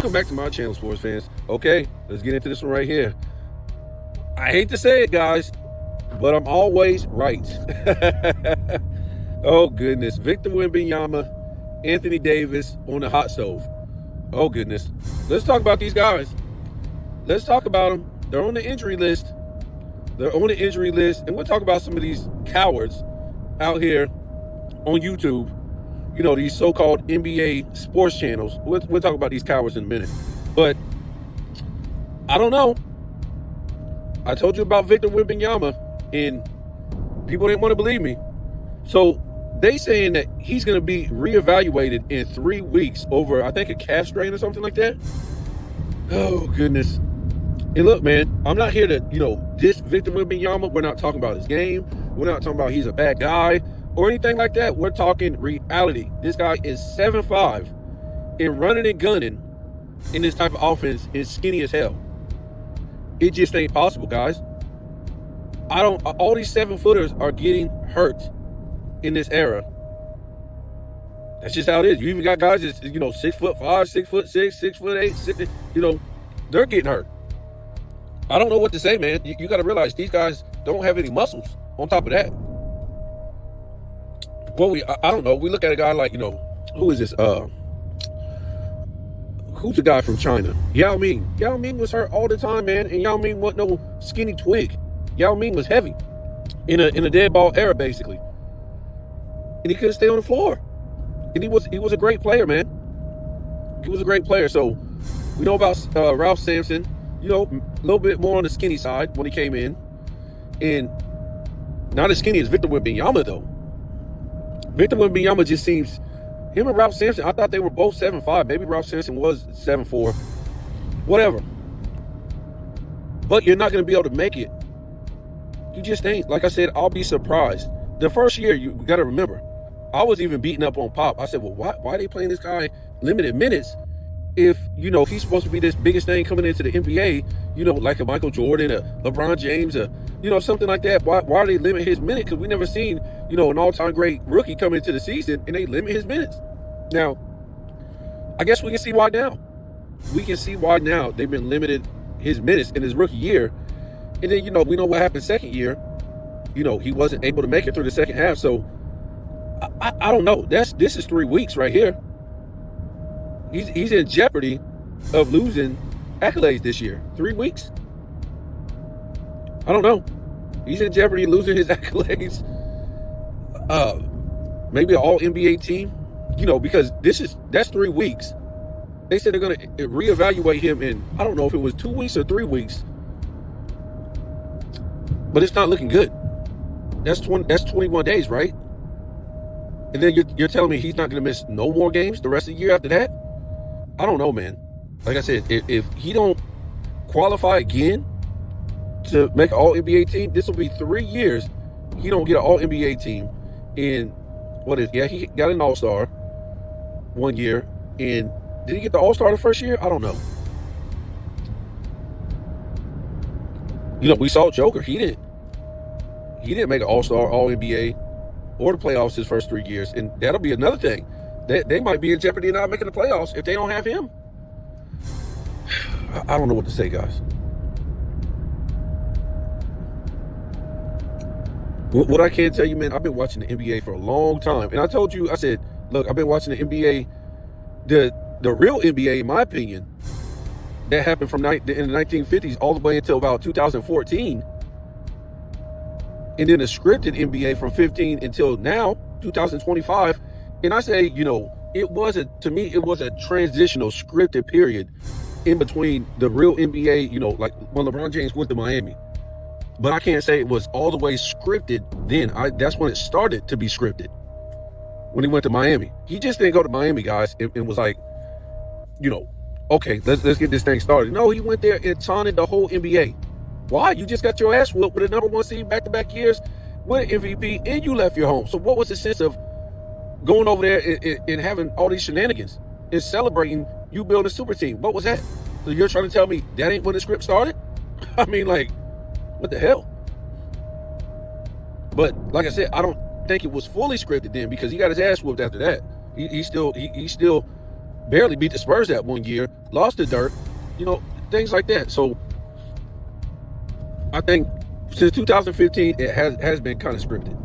Welcome back to my channel, sports fans. Okay, let's get into this one right here. I hate to say it, guys, but I'm always right. Oh, goodness. Victor Wembanyama, Anthony Davis on the hot stove. Oh, goodness. Let's talk about these guys. Let's talk about them. They're on the injury list. And we'll talk about some of these cowards out here on YouTube. You know, these so-called NBA sports channels. We'll talk about these cowards in a minute. But I don't know. I told you about Victor Wembanyama, and people didn't want to believe me. So they saying that he's going to be reevaluated in 3 weeks over, I think, a calf strain or something like that. Oh, goodness. And look, man, I'm not here to, diss Victor Wembanyama. We're not talking about his game. We're not talking about he's a bad guy or anything like that. We're talking reality. This guy is 7'5", and running and gunning in this type of offense is skinny as hell. It just ain't possible, guys. All these 7-footers are getting hurt in this era. That's just how it is. You even got guys that's, 6'5", 6'6", 6'8", they're getting hurt. I don't know what to say, man. You got to realize these guys don't have any muscles on top of that. Well, I don't know. We look at a guy like, who is this? Who's the guy from China? Yao Ming. Yao Ming was hurt all the time, man. And Yao Ming wasn't no skinny twig. Yao Ming was heavy in a dead ball era, basically. And he couldn't stay on the floor. And he was a great player, man. He was a great player. So we know about Ralph Sampson. A little bit more on the skinny side when he came in. And not as skinny as Victor Wembanyama, though. Victor Wembanyama just seems, him and Ralph Sampson, I thought they were both 7'5". Maybe Ralph Sampson was 7'4". Whatever. But you're not going to be able to make it. You just ain't. Like I said, I'll be surprised. The first year, you got to remember, I was even beating up on Pop. I said, well, why are they playing this guy limited minutes if, he's supposed to be this biggest thing coming into the NBA, like a Michael Jordan, a LeBron James, something like that. Why are they limiting his minutes? Because we never seen, an all-time great rookie come into the season and they limit his minutes. Now, I guess we can see why now. We can see why now they've been limited his minutes in his rookie year. And then, we know what happened second year. He wasn't able to make it through the second half. So, I don't know. This is 3 weeks right here. He's in jeopardy of losing accolades this year. 3 weeks? I don't know. He's in jeopardy of losing his accolades. Maybe an all-NBA team. Because that's 3 weeks. They said they're going to reevaluate him in, I don't know if it was 2 weeks or 3 weeks. But it's not looking good. That's 21 days, right? And then you're telling me he's not going to miss no more games the rest of the year after that? I don't know, man. Like I said, if he don't qualify again to make an all-NBA team, this will be 3 years he don't get an all-NBA team. And he got an all-star 1 year. And did he get the all-star the first year? I don't know. We saw Joker. He didn't make an all-star, all-NBA, or the playoffs his first 3 years. And that'll be another thing. They might be in jeopardy of not making the playoffs if they don't have him. I don't know what to say, guys. What I can tell you, man, I've been watching the NBA for a long time. And I told you, I said, look, I've been watching the NBA, the real NBA, in my opinion, that happened from in the 1950s all the way until about 2014. And then the scripted NBA from 15 until now, 2025. And I say, it was a transitional scripted period in between the real NBA, like when LeBron James went to Miami. But I can't say it was all the way scripted then. That's when it started to be scripted, when he went to Miami. He just didn't go to Miami, guys, and was like, okay, let's get this thing started. No, he went there and taunted the whole NBA. Why? You just got your ass whooped with a number 1 seed back-to-back years with an MVP, and you left your home. So what was the sense of going over there and having all these shenanigans and celebrating you build a super team? What was that? So you're trying to tell me that ain't when the script started? I mean, like, what the hell? But like I said, I don't think it was fully scripted then, because he got his ass whooped after that. He still barely beat the Spurs that one year, lost to Dirk, things like that. So I think since 2015, it has been kind of scripted.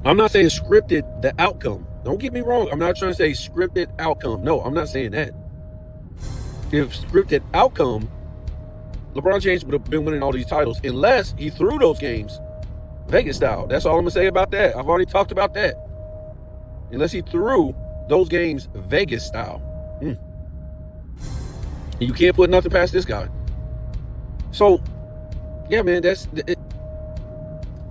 I'm not saying scripted the outcome. Don't get me wrong. I'm not trying to say scripted outcome. No, I'm not saying that. If scripted outcome, LeBron James would have been winning all these titles unless he threw those games Vegas style. That's all I'm going to say about that. I've already talked about that. Unless he threw those games Vegas style. You can't put nothing past this guy. So, yeah, man, that's it.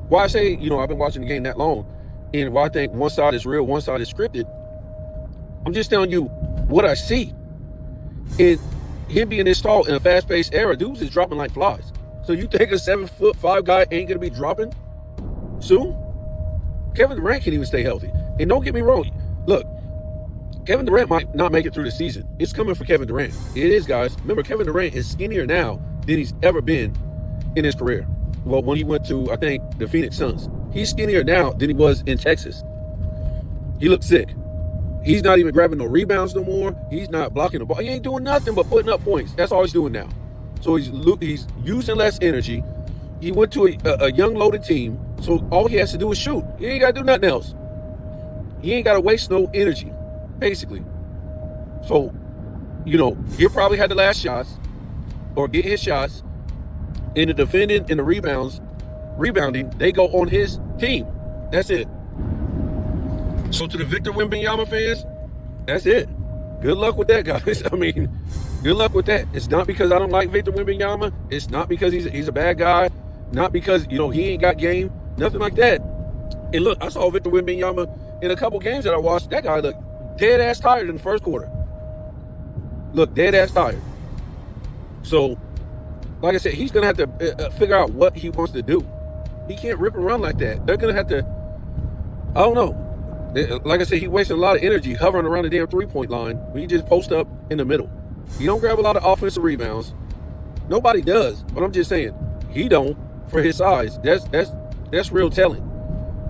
Why I say, I've been watching the game that long, and why I think one side is real, one side is scripted. I'm just telling you what I see. And him being this tall in a fast-paced era, dudes is dropping like flies. So you think a 7'5" guy ain't gonna be dropping soon? Kevin Durant can't even stay healthy. And don't get me wrong, look, Kevin Durant might not make it through the season. It's coming for Kevin Durant. It is, guys. Remember, Kevin Durant is skinnier now than he's ever been in his career. Well, when he went to, I think, the Phoenix Suns. He's skinnier now than he was in Texas. He looks sick. He's not even grabbing no rebounds no more. He's not blocking the ball. He ain't doing nothing but putting up points. That's all he's doing now. So he's using less energy. He went to a young loaded team, so all he has to do is shoot. He ain't got to do nothing else. He ain't got to waste no energy, basically. So, he'll probably have the last shots or get his shots. And the defending and the rebounding, they go on his team. That's it. So to the Victor Wembanyama fans, that's it. Good luck with that, guys. I mean, good luck with that. It's not because I don't like Victor Wembanyama. It's not because he's a bad guy. Not because, he ain't got game. Nothing like that. And look, I saw Victor Wembanyama in a couple games that I watched. That guy looked dead ass tired in the first quarter. Look, dead ass tired. So, like I said, he's going to have to figure out what he wants to do. He can't rip and run like that. They're going to have to, I don't know. Like I said, he's wasting a lot of energy hovering around the damn three-point line when you just post up in the middle. You don't grab a lot of offensive rebounds. Nobody does. But I'm just saying, he don't for his size. That's real telling.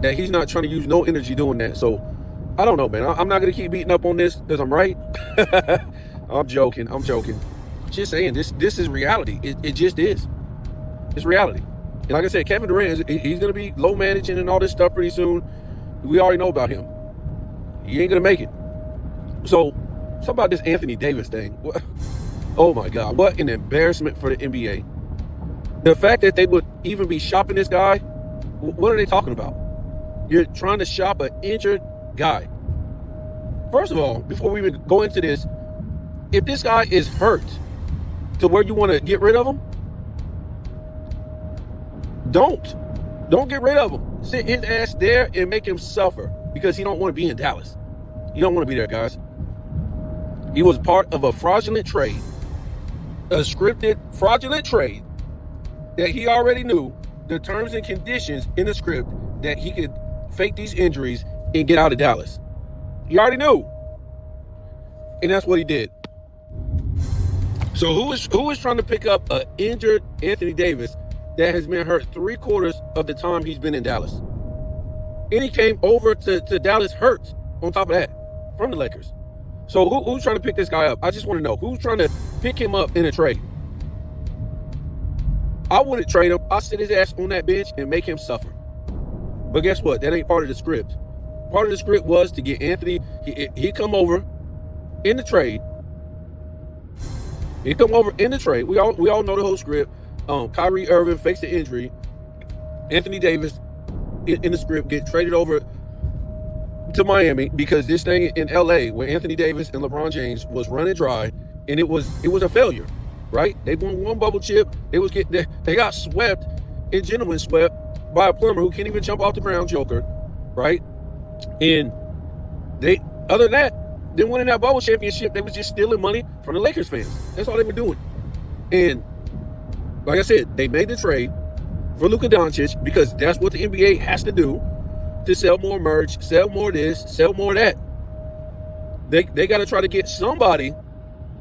That he's not trying to use no energy doing that. So, I don't know, man. I'm not going to keep beating up on this because I'm right. I'm joking. Just saying, this is reality. It just is. It's reality. And like I said, Kevin Durant, he's going to be low managing and all this stuff pretty soon. We already know about him. He ain't going to make it. So, talk about this Anthony Davis thing. Oh my God, what an embarrassment for the NBA. The fact that they would even be shopping this guy, what are they talking about? You're trying to shop an injured guy. First of all, before we even go into this, if this guy is hurt to where you want to get rid of him, don't get rid of him. Sit his ass there and make him suffer because he don't want to be in Dallas. He don't want to be there, guys. He was part of a fraudulent trade, a scripted fraudulent trade that he already knew the terms and conditions in the script that he could fake these injuries and get out of Dallas. He already knew. And that's what he did. So who is trying to pick up an injured Anthony Davis that has been hurt 3/4 of the time he's been in Dallas? And he came over to Dallas hurt on top of that from the Lakers. So who's trying to pick this guy up? I just want to know who's trying to pick him up in a trade. I wouldn't trade him. I'll sit his ass on that bench and make him suffer. But guess what? That ain't part of the script. Part of the script was to get Anthony. He come over in the trade. He come over in the trade. We all know the whole script. Kyrie Irving fakes the injury. Anthony Davis in the script get traded over to Miami because this thing in LA where Anthony Davis and LeBron James was running dry, and it was a failure, right? They won one bubble chip. They got swept and gentlemen swept by a plumber who can't even jump off the ground, Joker, right? And other than that, then winning that bubble championship, they was just stealing money from the Lakers fans. That's all they were doing. And like I said, they made the trade for Luka Doncic because that's what the NBA has to do to sell more merch, sell more this, sell more that. They got to try to get somebody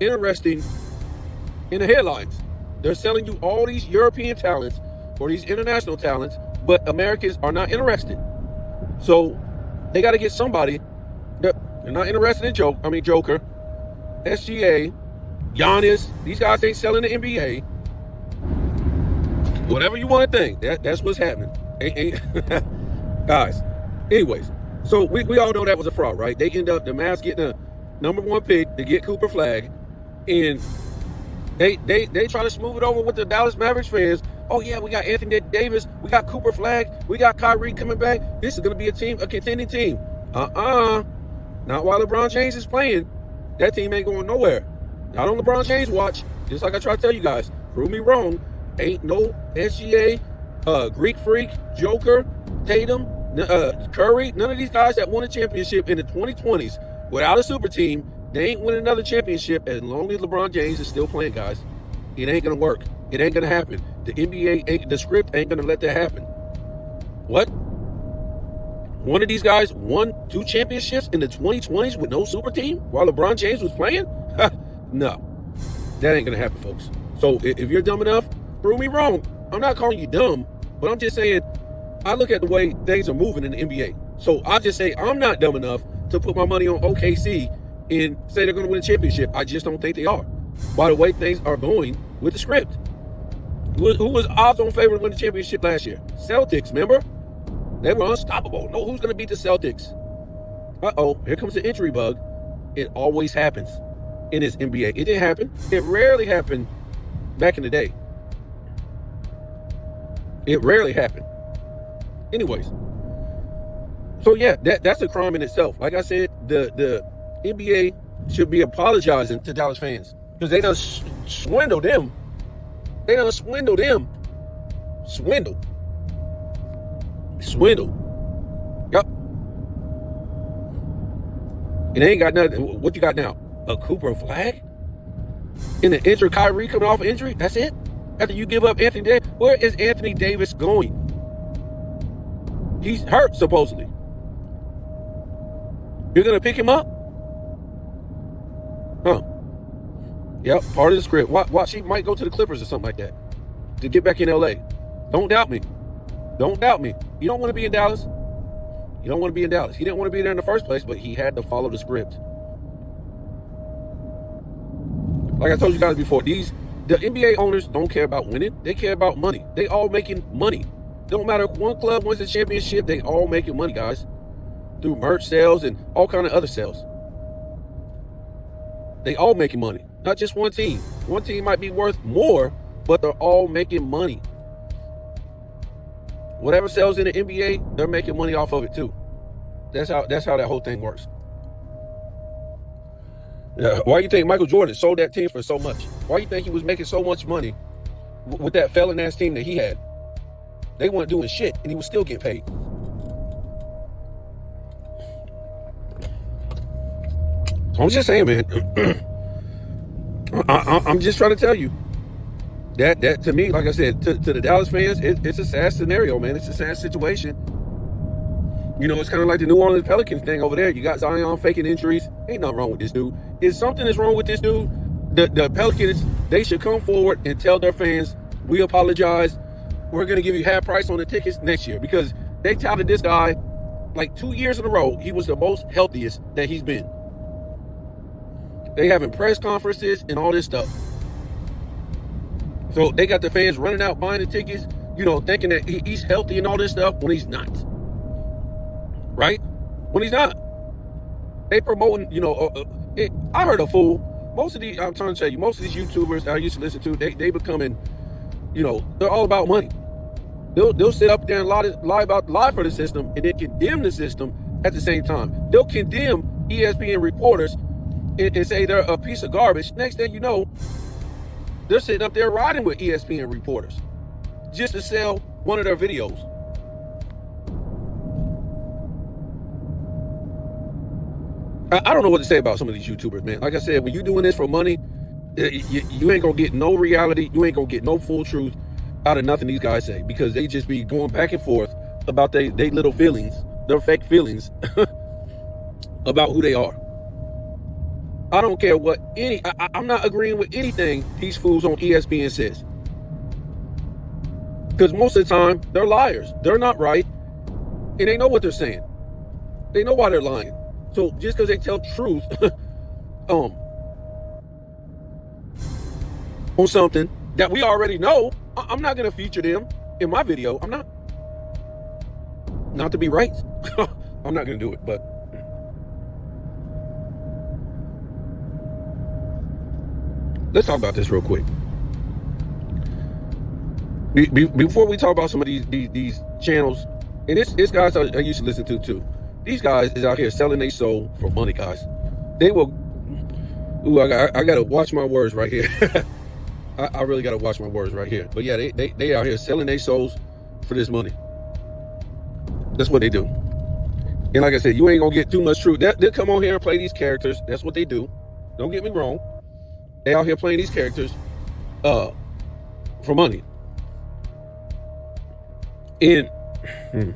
interesting in the headlines. They're selling you all these European talents or these international talents, but Americans are not interested. So they got to get somebody. They're not interested in Joker. SGA, Giannis, these guys ain't selling the NBA. Whatever you want to think, that's what's happening. Guys, anyways, so we all know that was a fraud, right? They end up, the Mavs getting a #1 pick to get Cooper Flag, and they try to smooth it over with the Dallas Mavericks fans. Oh yeah, we got Anthony Davis, we got Cooper Flag, we got Kyrie coming back. This is going to be a contending team. Not while LeBron James is playing. That team ain't going nowhere. Not on LeBron James watch. Just like I try to tell you guys, prove me wrong. Ain't no SGA, Greek Freak, Joker, Tatum, Curry, none of these guys that won a championship in the 2020s without a super team, they ain't winning another championship as long as LeBron James is still playing, guys. It ain't going to work. It ain't going to happen. The NBA, the script ain't going to let that happen. What? One of these guys won 2 championships in the 2020s with no super team while LeBron James was playing? No, that ain't going to happen, folks. So if you're dumb enough, prove me wrong. I'm not calling you dumb, but I'm just saying I look at the way things are moving in the NBA. So I just say I'm not dumb enough to put my money on OKC and say they're going to win a championship. I just don't think they are. By the way things are going with the script. Who was odds-on favorite to win the championship last year? Celtics, remember? They were unstoppable. No, who's going to beat the Celtics? Uh-oh, here comes the injury bug. It always happens in this NBA. It didn't happen. It rarely happened back in the day. It rarely happened. Anyways. So yeah, that's a crime in itself. Like I said, the NBA should be apologizing to Dallas fans because they done swindled them. They done swindled them. Swindle. Yup. And they ain't got nothing. What you got now? A Cooper Flag? In the injury, Kyrie coming off injury? That's it? After you give up Anthony Davis? Where is Anthony Davis going? He's hurt, supposedly. You're going to pick him up? Huh. Yep, part of the script. Watch, he might go to the Clippers or something like that to get back in LA. Don't doubt me. Don't doubt me. You don't want to be in Dallas. You don't want to be in Dallas. He didn't want to be there in the first place, but he had to follow the script. Like I told you guys before, the NBA owners don't care about winning. They care about money. They all making money. Don't matter if one club wins the championship, they all making money, guys. Through merch sales and all kind of other sales. They all making money. Not just one team. One team might be worth more, but they're all making money. Whatever sells in the NBA, they're making money off of it too. That's how that whole thing works. Yeah. Why do you think Michael Jordan sold that team for so much? Why do you think he was making so much money with that felon ass team that he had? They weren't doing shit and he was still getting paid. I'm just saying, man. I'm just trying to tell you that to me, like I said, to the Dallas fans, it's a sad scenario, man. It's a sad situation. You know, it's kind of like the New Orleans Pelicans thing over there. You got Zion faking injuries. Ain't nothing wrong with this dude. If something is wrong with this dude, the Pelicans, they should come forward and tell their fans, we apologize. We're going to give you half price on the tickets next year, because they touted this guy like 2 years in a row. He was the most healthiest that he's been. They having press conferences and all this stuff. So they got the fans running out buying the tickets, you know, thinking that he's healthy and all this stuff when he's not. Right? When he's not. They promoting, you know, I heard a fool. Most of these, I'm trying to tell you, most of these YouTubers that I used to listen to, they becoming, you know, they're all about money. They'll sit up there and lie for the system and then condemn the system at the same time. They'll condemn ESPN reporters and say they're a piece of garbage. Next thing you know, they're sitting up there riding with ESPN reporters just to sell one of their videos. I don't know what to say about some of these YouTubers, man. Like I said, when you're doing this for money, you ain't gonna get no reality. You ain't gonna get no full truth out of nothing these guys say, because they just be going back and forth about they little feelings, their fake feelings about who they are. I don't care what I'm not agreeing with anything these fools on ESPN says. Because most of the time, they're liars. They're not right. And they know what they're saying. They know why they're lying. So just because they tell truth, on something that we already know, I'm not going to feature them in my video. I'm not. Not to be right. I'm not going to do it, but let's talk about this real quick. Before we talk about some of these channels, and this guys I used to listen to too. These guys is out here selling their soul for money, guys. They will. Ooh, I gotta watch my words right here. I really gotta watch my words right here. But yeah, they out here selling their souls for this money. That's what they do. And like I said, you ain't gonna get too much truth. They'll come on here and play these characters. That's what they do. Don't get me wrong. They out here playing these characters for money. And oh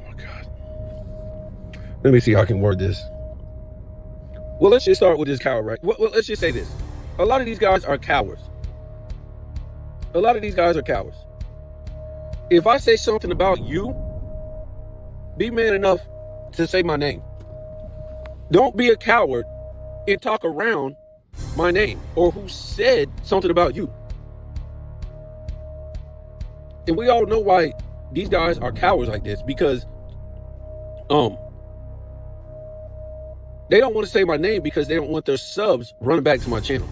my God. Let me see how I can word this. Well, let's just start with this coward, right? Well, let's just say this. A lot of these guys are cowards. A lot of these guys are cowards. If I say something about you, be man enough to say my name. Don't be a coward and talk around my name or who said something about you. And we all know why these guys are cowards like this, because they don't want to say my name because they don't want their subs running back to my channel,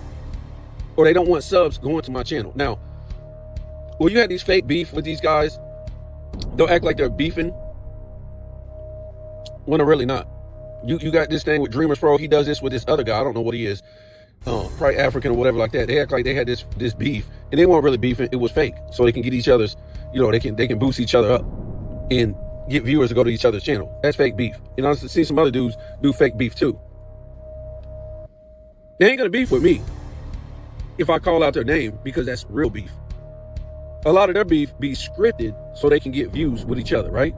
or they don't want subs going to my channel. Now, when you have these fake beef with these guys, they'll act like they're beefing when they're really not. You got this thing with Dreamers Pro. He does this with this other guy. I don't know what he is. Probably African or whatever like that. They act like they had this beef, and they weren't really beefing. It was fake, so they can get each other's, they can boost each other up and get viewers to go to each other's channel. That's fake beef. And I've seen some other dudes do fake beef too. They ain't gonna beef with me if I call out their name, because that's real beef. A lot of their beef be scripted so they can get views with each other, right?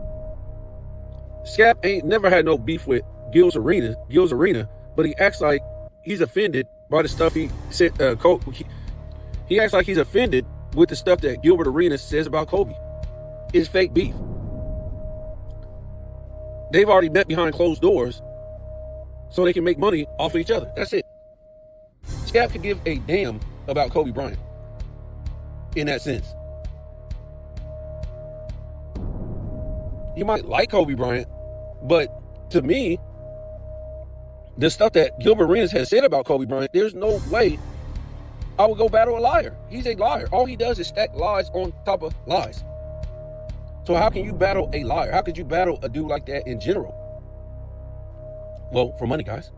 Scap ain't never had no beef with Gil's Arena, but he acts like he's offended by the stuff he said. He acts like he's offended with the stuff that Gilbert Arenas says about Kobe. It's fake beef. They've already met behind closed doors so they can make money off of each other. That's it. Scap could give a damn about Kobe Bryant in that sense. You might like Kobe Bryant, but to me, the stuff that Gilbert Arenas has said about Kobe Bryant, there's no way I would go battle a liar. He's a liar. All he does is stack lies on top of lies. So how can you battle a liar? How could you battle a dude like that in general? Well, for money, guys.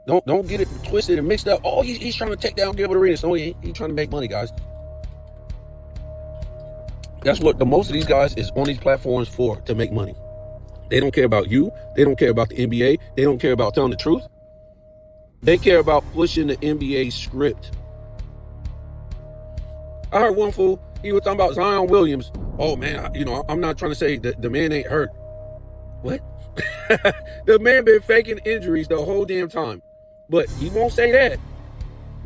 Don't get it twisted and mixed up. Oh, he's trying to take down Gilbert Arenas. No, he's trying to make money, guys. That's what the most of these guys is on these platforms for, to make money. They don't care about you. They don't care about the NBA. They don't care about telling the truth. They care about pushing the NBA script. I heard one fool, he was talking about Zion Williams. Oh man, I'm not trying to say that the man ain't hurt. What? The man been faking injuries the whole damn time. But he won't say that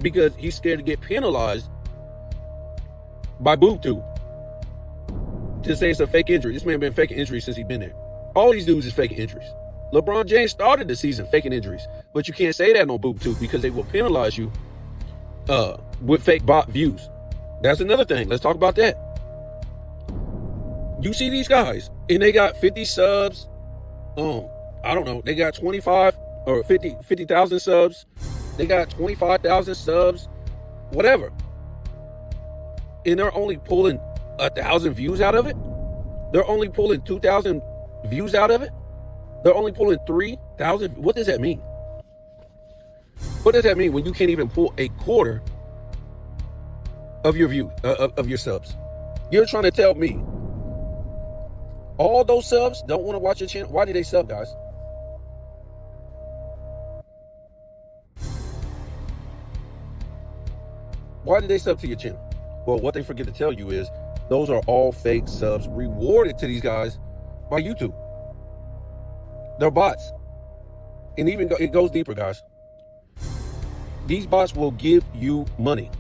because he's scared to get penalized by BoobTube to say it's a fake injury. This man been faking injuries since he's been there. All these dudes is faking injuries. LeBron James started the season faking injuries, but you can't say that on BoobTube because they will penalize you with fake bot views. That's another thing. Let's talk about that. You see these guys, and they got 50 subs. I don't know. They got 25 or 50,000 subs. They got 25,000 subs, whatever. And they're only pulling 1,000 views out of it. They're only pulling 2,000 views out of it. They're only pulling 3,000. What does that mean? What does that mean when you can't even pull a quarter of your view of your subs? You're trying to tell me all those subs don't want to watch your channel? Why do they sub, guys? Why did they sub to your channel? Well, what they forget to tell you is those are all fake subs rewarded to these guys by YouTube. They're bots. And even it goes deeper, guys. These bots will give you money.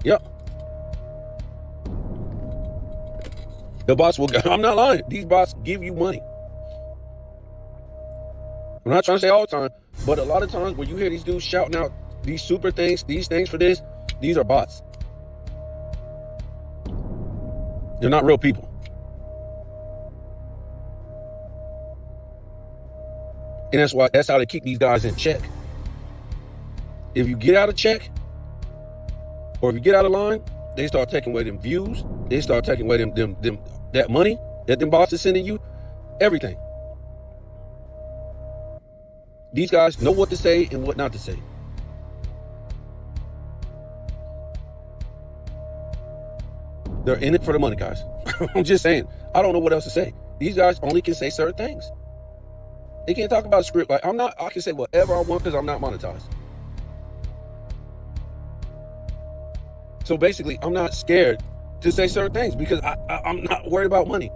Yep. The bots will, I'm not lying. These bots give you money. I'm not trying to say all the time, but a lot of times when you hear these dudes shouting out these super things, these things for this, these are bots. They're not real people. And that's how they keep these guys in check. If you get out of check, or if you get out of line, they start taking away them views. They start taking away them that money that them bots are sending you, everything. These guys know what to say and what not to say. They're in it for the money, guys. I'm just saying. I don't know what else to say. These guys only can say certain things. They can't talk about a script. Like, I can say whatever I want because I'm not monetized. So basically, I'm not scared to say certain things because I'm not worried about money.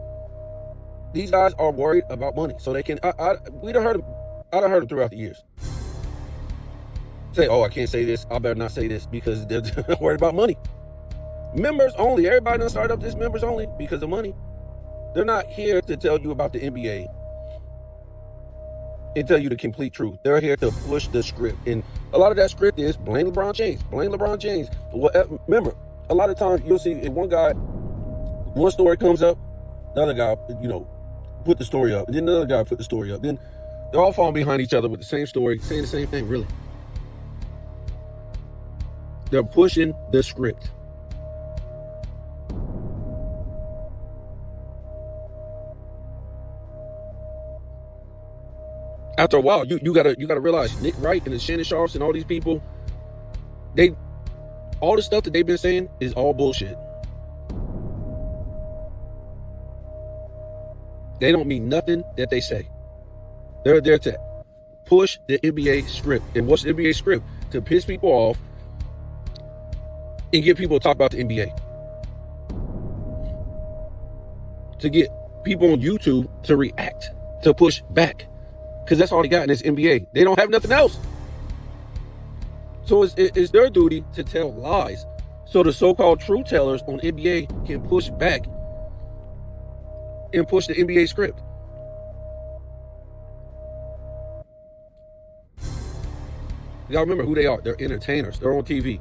These guys are worried about money. So they can, I done heard them throughout the years. Say, oh, I can't say this. I better not say this because they're worried about money. Members only. Everybody done started up this members only because of money. They're not here to tell you about the NBA and tell you the complete truth. They're here to push the script. And a lot of that script is blame LeBron James. Blame LeBron James. Remember, a lot of times you'll see if one story comes up, the other guy, put the story up. And then another guy put the story up. Then they're all falling behind each other with the same story, saying the same thing, really. They're pushing the script. After a while, you gotta realize Nick Wright and the Shannon Sharps and all these people, all the stuff that they've been saying is all bullshit. They don't mean nothing that they say. They're there to push the NBA script. And what's the NBA script? To piss people off and get people to talk about the NBA. To get people on YouTube to react, to push back. Because that's all they got in this NBA. They don't have nothing else. So it's their duty to tell lies. So the so-called truth tellers on NBA can push back and push the NBA script. Y'all remember who they are. They're entertainers. They're on TV.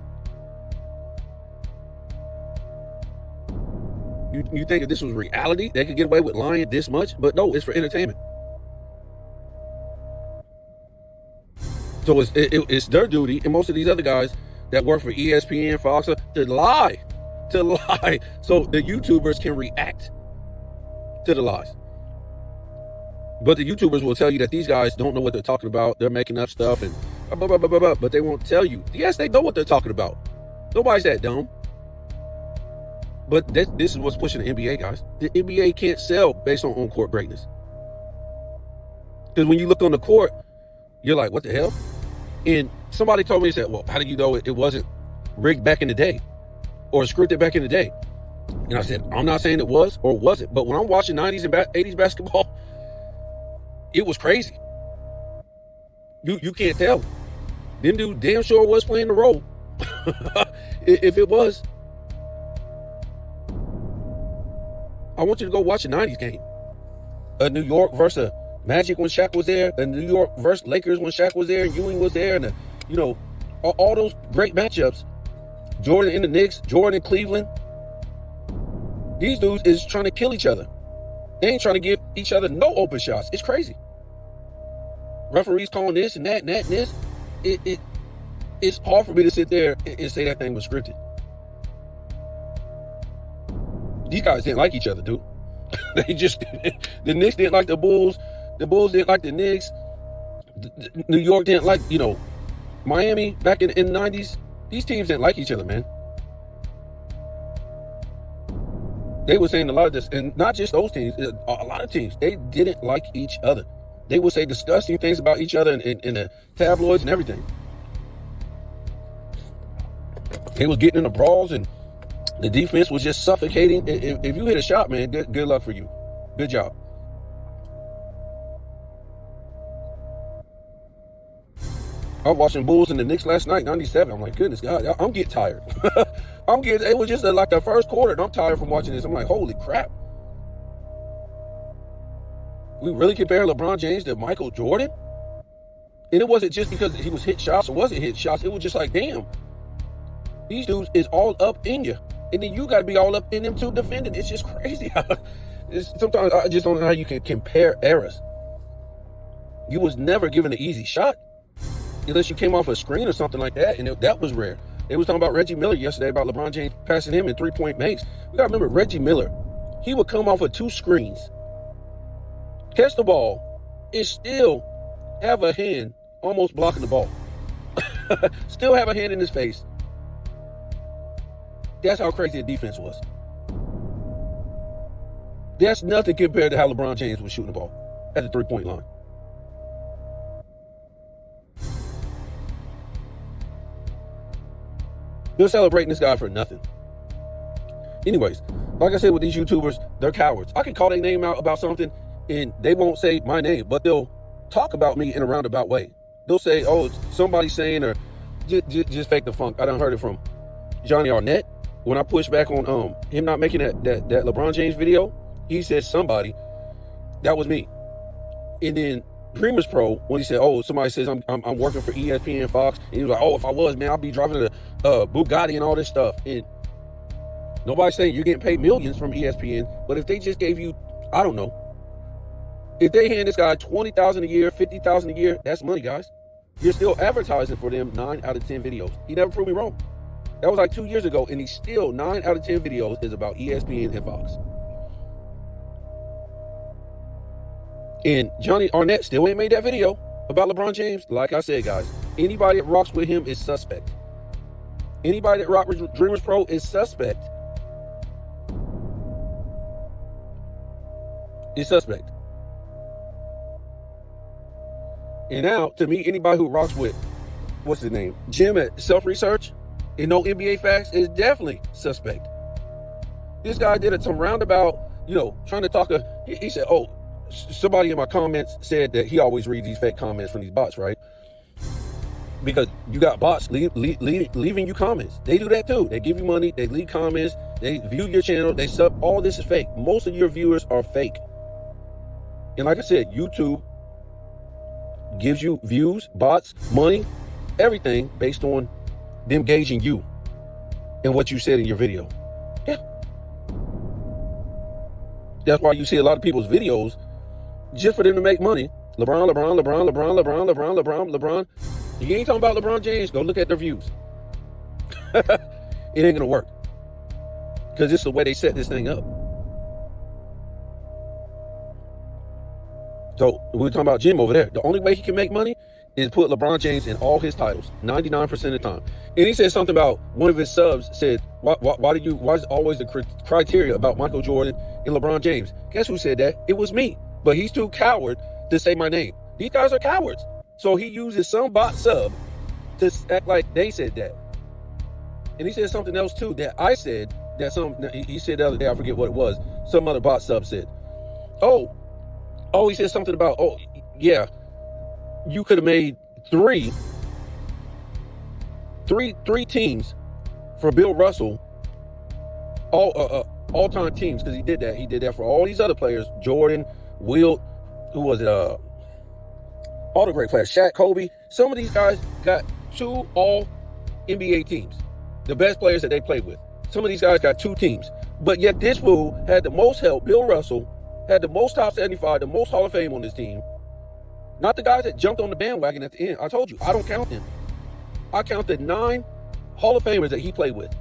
You think if this was reality, they could get away with lying this much? But no, it's for entertainment. So it's their duty, and most of these other guys that work for ESPN, Fox, to lie, so the YouTubers can react to the lies. But the YouTubers will tell you that these guys don't know what they're talking about. They're making up stuff and blah, blah, blah, blah, blah, but they won't tell you. Yes, they know what they're talking about. Nobody's that dumb. But this is what's pushing the NBA, guys. The NBA can't sell based on court greatness. Because when you look on the court, you're like, what the hell? And somebody told me, he said, well, how do you know it wasn't rigged back in the day or scripted back in the day? And I said, I'm not saying it was or wasn't, but when I'm watching 90s and 80s basketball, it was crazy. You can't tell. Them dudes damn sure was playing the role. If it was. I want you to go watch a 90s game. A New York versus Magic when Shaq was there, the New York versus Lakers when Shaq was there, and Ewing was there, and all those great matchups. Jordan in the Knicks, Jordan in Cleveland. These dudes is trying to kill each other. They ain't trying to give each other no open shots. It's crazy. Referees calling this and that and that and this. It's hard for me to sit there and say that thing was scripted. These guys didn't like each other, dude. They just the Knicks didn't like the Bulls. The Bulls didn't like the Knicks. New York didn't like, Miami back in the 90s. These teams didn't like each other, man. They were saying a lot of this, and not just those teams, a lot of teams, they didn't like each other. They would say disgusting things about each other in the tabloids and everything. They was getting in the brawls, and the defense was just suffocating. If you hit a shot, man, good luck for you. Good job. I was watching Bulls and the Knicks last night, 97. I'm like, goodness God, I'm getting tired. It was just like the first quarter, and I'm tired from watching this. I'm like, holy crap. We really compare LeBron James to Michael Jordan? And it wasn't just because he was hit shots or wasn't hit shots. It was just like, damn, these dudes is all up in you. And then you got to be all up in them too defending. It's just crazy. Sometimes I just don't know how you can compare eras. You was never given an easy shot unless you came off a screen or something like that, and that was rare. They was talking about Reggie Miller yesterday, about LeBron James passing him in three-point makes. We got to remember, Reggie Miller, he would come off of 2 screens, catch the ball, and still have a hand almost blocking the ball. Still have a hand in his face. That's how crazy the defense was. That's nothing compared to how LeBron James was shooting the ball at the three-point line. You're celebrating this guy for nothing. Anyways, like I said, with these YouTubers, they're cowards. I can call their name out about something and they won't say my name, but they'll talk about me in a roundabout way. They'll say, oh, somebody's saying, or just fake the funk. I done heard it from Johnny Arnett. When I pushed back on him not making that LeBron James video, he said somebody. That was me. And then Dreamers Pro, when he said, oh, somebody says I'm working for ESPN Fox, and he was like, oh, if I was, man, I'd be driving a Bugatti and all this stuff. And nobody's saying you're getting paid millions from ESPN, but if they just gave you, I don't know, if they hand this guy $20,000 a year, $50,000 a year, that's money, guys. You're still advertising for them 9 out of 10 videos. He never proved me wrong. That was like 2 years ago, and he's still 9 out of 10 videos is about ESPN and Fox. And Johnny Arnett still ain't made that video about LeBron James. Like I said, guys, anybody that rocks with him is suspect. Anybody that rocks with Dreamers Pro is suspect. Is suspect. And now, to me, anybody who rocks with, what's his name, Jim at Self Research and no NBA facts is definitely suspect. This guy did some roundabout, trying to talk. He said, oh, somebody in my comments said that he always reads these fake comments from these bots, right? Because you got bots leaving you comments. They do that too. They give you money. They leave comments. They view your channel. They sub. All this is fake. Most of your viewers are fake. And like I said, YouTube gives you views, bots, money, everything based on them gauging you and what you said in your video. Yeah. That's why you see a lot of people's videos just for them to make money. LeBron. You ain't talking about LeBron James, go look at their views. It ain't gonna work. Because this is the way they set this thing up. So we're talking about Jim over there. The only way he can make money is put LeBron James in all his titles, 99% of the time. And he said something about one of his subs said, why is always the criteria about Michael Jordan and LeBron James? Guess who said that? It was me. But he's too coward to say my name. These guys are cowards. So he uses some bot sub to act like they said that. And he said something else too that I said that he said the other day, I forget what it was. Some other bot sub said, he said something about, yeah, you could have made three teams for Bill Russell, all-time teams, because he did that. He did that for all these other players, Jordan, Wilt, who was it? All the great players, Shaq, Kobe. Some of these guys got 2 all-NBA teams, the best players that they played with. Some of these guys got 2 teams. But yet this fool had the most help, Bill Russell, had the most top 75, the most Hall of Fame on this team. Not the guys that jumped on the bandwagon at the end. I told you, I don't count them. I counted 9 Hall of Famers that he played with.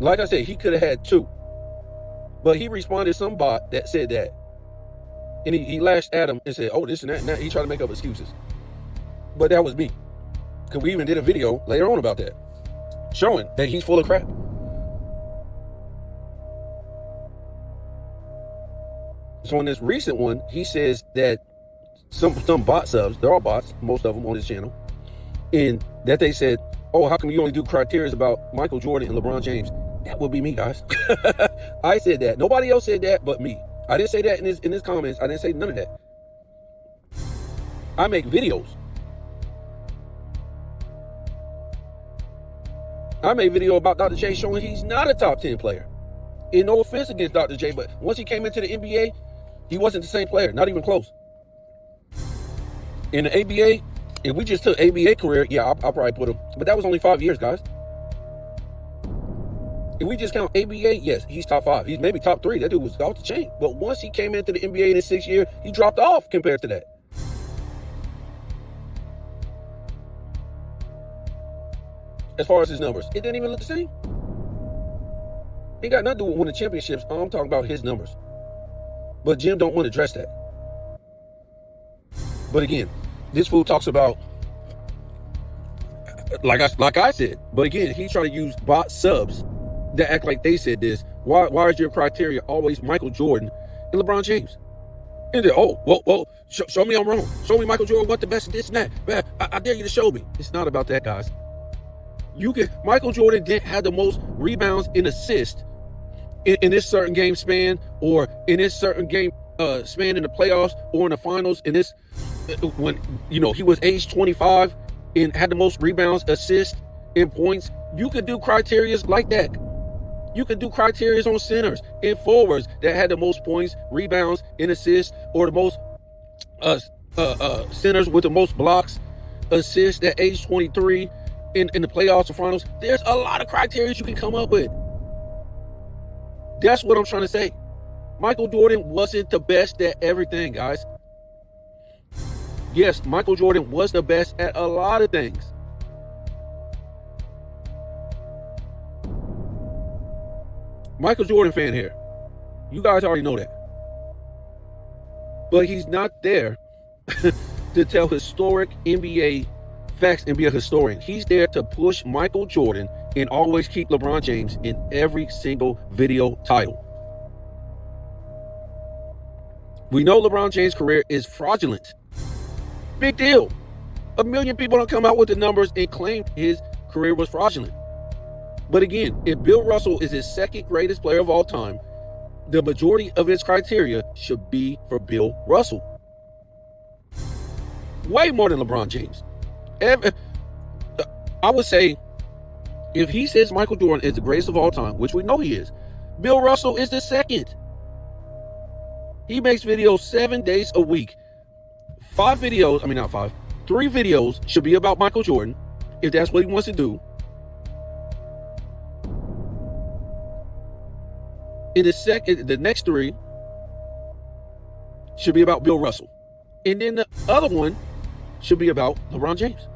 Like I said, he could have had 2. But he responded to some bot that said that. And he lashed at him and said, oh, this and that and that. He tried to make up excuses. But that was me. Because we even did a video later on about that, showing that he's full of crap. So in this recent one, he says that some bot subs, they're all bots, most of them on his channel, and that they said, oh, how come you only do criteria about Michael Jordan and LeBron James? That would be me, guys. I said that. Nobody else said that but me. I didn't say that in his comments. I didn't say none of that. I make videos. I made a video about Dr. J showing he's not a top 10 player. And no offense against Dr. J, but once he came into the NBA, he wasn't the same player, not even close. In the ABA, if we just took ABA career, yeah, I'll probably put him. But that was only 5 years, guys. If we just count ABA, yes, he's top 5. He's maybe top 3. That dude was off the chain. But once he came into the NBA in his 6th year, he dropped off compared to that. As far as his numbers, it didn't even look the same. He got nothing to do with winning championships. I'm talking about his numbers. But Jim don't want to address that. But again, this fool talks about, like I said, but again, he's trying to use bot subs that act like they said this. Why is your criteria always Michael Jordan and LeBron James? And they're, show me I'm wrong. Show me Michael Jordan what the best of this and that. I dare you to show me. It's not about that, guys. Michael Jordan didn't have the most rebounds and assists in this certain game span, or in this certain game span in the playoffs or in the finals. In this, when he was age 25 and had the most rebounds, assists, and points. You could do criteria like that. You could do criteria on centers and forwards that had the most points, rebounds, and assists, or the most centers with the most blocks, assists at age 23 in the playoffs or finals. There's a lot of criteria you can come up with. That's what I'm trying to say. Michael Jordan wasn't the best at everything, guys. Yes, Michael Jordan was the best at a lot of things. Michael Jordan fan here. You guys already know that. But he's not there to tell historic NBA facts and be a historian. He's there to push Michael Jordan and always keep LeBron James in every single video title. We know LeBron James' career is fraudulent. Big deal. 1 million people don't come out with the numbers and claim his career was fraudulent. But again, if Bill Russell is his second greatest player of all time, the majority of his criteria should be for Bill Russell. Way more than LeBron James. I would say, if he says Michael Jordan is the greatest of all time, which we know he is, Bill Russell is the second. He makes videos 7 days a week. 3 videos should be about Michael Jordan, if that's what he wants to do. The next 3 should be about Bill Russell. And then the other one should be about LeBron James.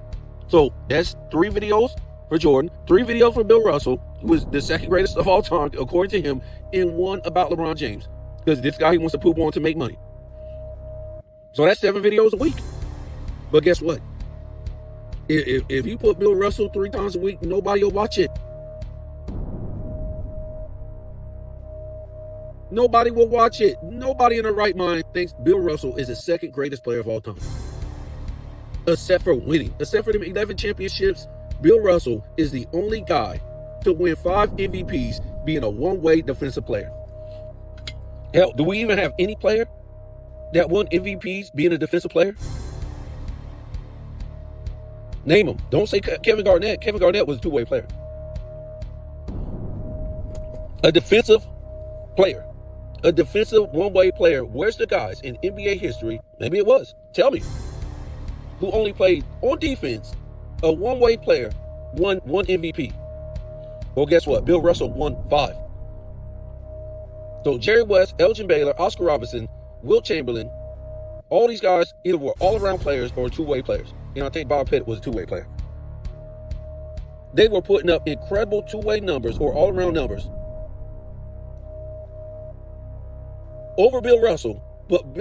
So that's 3 videos for Jordan, 3 videos for Bill Russell, who is the second greatest of all time, according to him, and 1 about LeBron James. Because this guy he wants to poop on to make money. So that's 7 videos a week. But guess what? If you put Bill Russell 3 times a week, nobody will watch it. Nobody will watch it. Nobody in their right mind thinks Bill Russell is the second greatest player of all time. Except for winning. Except for the 11 championships, Bill Russell is the only guy to win 5 MVPs being a one-way defensive player. Hell, do we even have any player that won MVPs being a defensive player? Name them. Don't say Kevin Garnett. Kevin Garnett was a two-way player. A defensive player. A defensive one-way player. Where's the guys in NBA history? Maybe it was. Tell me. Who only played on defense, a one-way player, won 1 MVP. Well, guess what? Bill Russell won 5. So Jerry West, Elgin Baylor, Oscar Robertson, Wilt Chamberlain, all these guys either were all-around players or two-way players. I think Bob Pitt was a two-way player. They were putting up incredible two-way numbers or all-around numbers over Bill Russell. But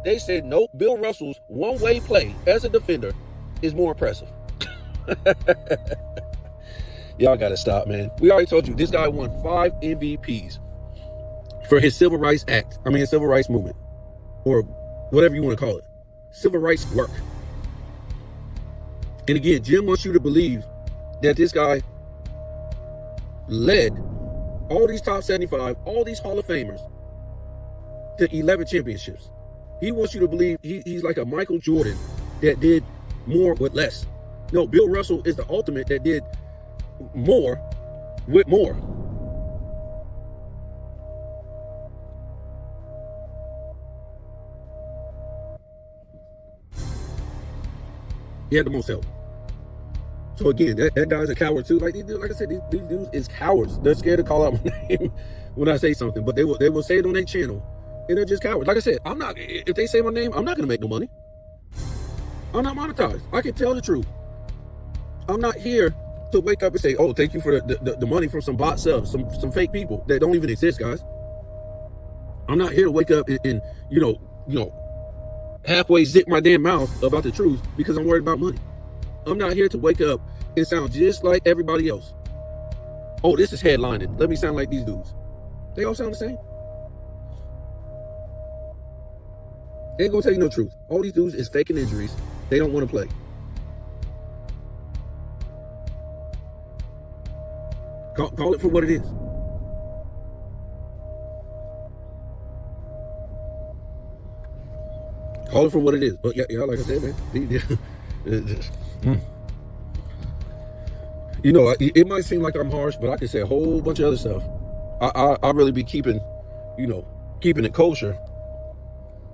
they said, no, Bill Russell's one-way play as a defender is more impressive. Y'all got to stop, man. We already told you, this guy won 5 MVPs for his civil rights movement, or whatever you want to call it. Civil rights work. And again, Jim wants you to believe that this guy led all these top 75, all these Hall of Famers to 11 championships. He wants you to believe he's like a Michael Jordan that did more with less. No, Bill Russell is the ultimate that did more with more. He had the most help. So again, that guy's a coward too. Like I said, these dudes is cowards. They're scared to call out my name when I say something, but they will say it on their channel, and they're just cowards. Like I said, I'm not. If they say my name, I'm not gonna make no money. I'm not monetized. I can tell the truth. I'm not here to wake up and say, "Oh, thank you for the money from some bot subs, some fake people that don't even exist, guys." I'm not here to wake up and halfway zip my damn mouth about the truth because I'm worried about money. I'm not here to wake up and sound just like everybody else. Oh, this is headlining. Let me sound like these dudes. They all sound the same. They ain't gonna tell you no truth. All these dudes is faking injuries. They don't want to play. Call it for what it is. Call it for what it is. But yeah, like I said, man. You know, it might seem like I'm harsh, but I can say a whole bunch of other stuff. I really be keeping it kosher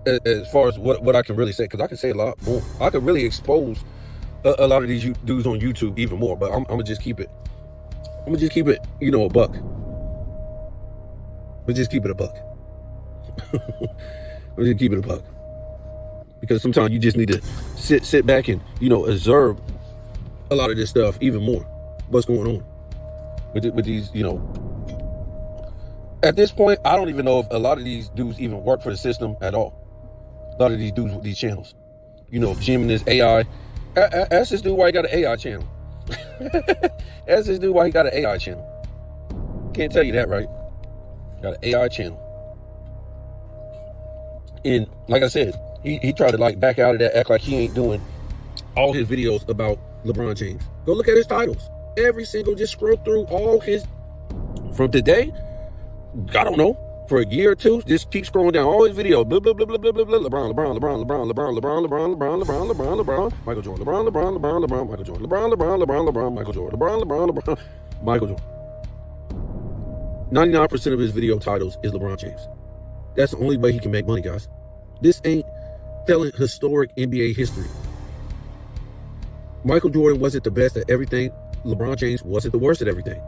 as far as what I can really say, because I can say a lot more. I could really expose a lot of these dudes on YouTube even more, but I'm gonna just keep it. I'm gonna just keep it, a buck. But just keep it a buck. I'm just keep it a buck. Because sometimes you just need to sit back and observe a lot of this stuff even more. What's going on with these, at this point, I don't even know if a lot of these dudes even work for the system at all. A lot of these dudes with these channels, Jim and his AI. Ask this dude why he got an AI channel. Ask this dude why he got an AI channel. Can't tell you that, right? Got an AI channel. And like I said, he tried to back out of that, act like he ain't doing all his videos about LeBron James. Go look at his titles. Every single, just scroll through all his, from today, I don't know, for a year or two, just keep scrolling down all his videos. Blah, blah, blah, blah, blah, blah, blah. LeBron, Michael Jordan, LeBron, Michael Jordan, LeBron, Michael Jordan, LeBron, Michael Jordan. 99% of his video titles is LeBron James. That's the only way he can make money, guys. This ain't telling historic NBA history. Michael Jordan wasn't the best at everything. LeBron James wasn't the worst at everything.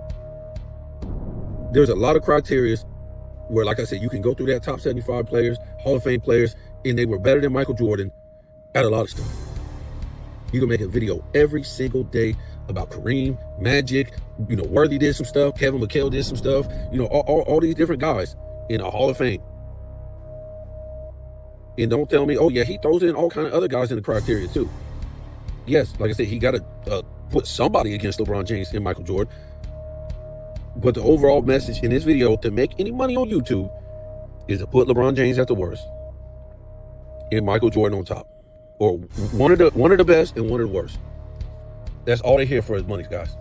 There's a lot of criteria where, like I said, you can go through that top 75 players, Hall of Fame players, and they were better than Michael Jordan at a lot of stuff. You can make a video every single day about Kareem, Magic, Worthy did some stuff, Kevin McHale did some stuff, all these different guys in a Hall of Fame. And don't tell me, oh yeah, he throws in all kind of other guys in the criteria too. Yes, like I said, he got to put somebody against LeBron James and Michael Jordan. But the overall message in this video to make any money on YouTube is to put LeBron James at the worst and Michael Jordan on top, or one of the best and one of the worst. That's all they here for is money, guys.